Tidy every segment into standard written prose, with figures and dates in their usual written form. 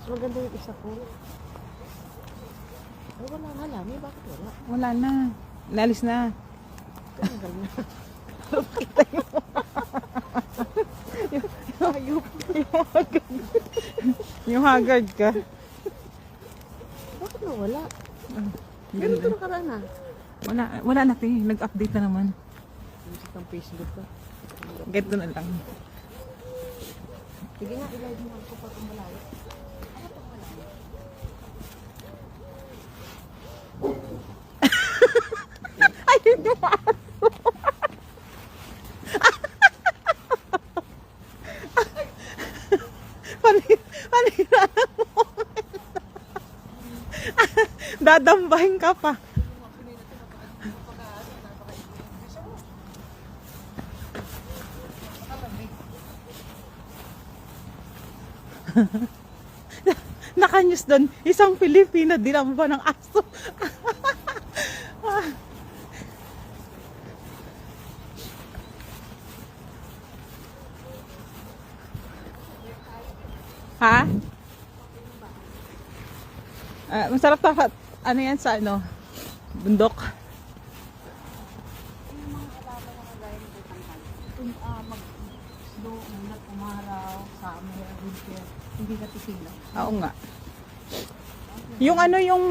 Mas maganda yung isa ko. Ay, wala nga lang. Bakit wala? Wala na. Nalis na. Tanggal na. Kita mo. Ayup. Yung haggard ka. Bakit na wala? Pero ito Ganda. nakaraan na. Wala na, te. Nag-update na naman. Visit ang Facebook ko. Ganito na lang. Sige nga, i-live mo ako pag malayo. Ayun yung aso. Panira mo. Dadambahin ka pa. Nakanyos doon, isang Pilipino dinamba ng aso. Ha? Masarap ta, ano yan sa ano? Bundok. Yung mga kalaban na kagaya ng tangkal. Kung mag-slow, unat, umaraw, summer, winter, hindi na tisila. Oo nga. Yung ano yung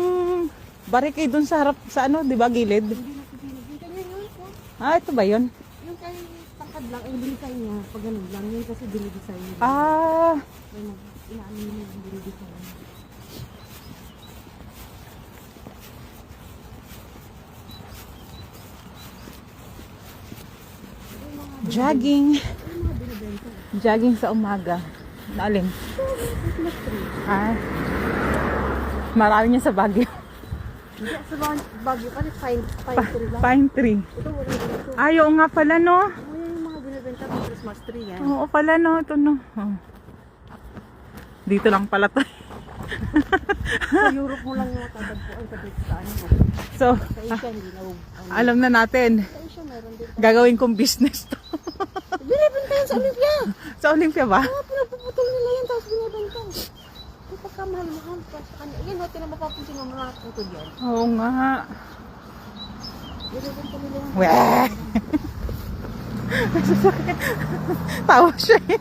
barricade dun sa harap sa ano, 'di ba, gilid? Hindi na tisila. Yung kanya yun po. Ah, ito ba 'yon? Yung kay tangkad lang, ang design niya, pag ganun lang, yun kasi dinidesign niya. Ah, May inaano niya yung dinidesign niya. jogging. Yung mga binibenta. Jogging sa umaga. Naalin? Christmas tree. Ah. Marami niya sa Baguio. Hindi, sa Baguio kasi pine tree lang. Pine tree. Ito, wala dito. Ayaw nga pala, no? Ano yung mga binibenta ng Christmas tree yan? Oo pala, no? Ito, no? Oh. Dito lang pala to. Sa Europe mo lang yung matatagpuan sa dito sa ano. So, Sa Asia, hindi na. alam na natin. Sa Asia, meron din. Gagawin kong business to. Binibenta yan sa Olympia! Sa Olympia ba? Oo, pinagpuputol nila yan, tapos binibenta. Ay, pagkamahal-mahal pa sa kanya. Yan, hotel na mapapunsin ng mga putol yan. Oo nga. Binibenta nila yan. Weh! Tawa siya eh.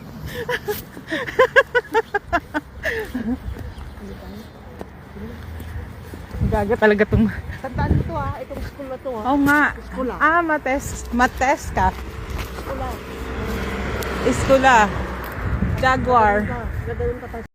Gaga talaga itong... Tandaan mo to ha, itong school na to ha. Oo nga. School ah. Ah, mates ka. School ah. Iskula. Jaguar. Gagawin pa tayo.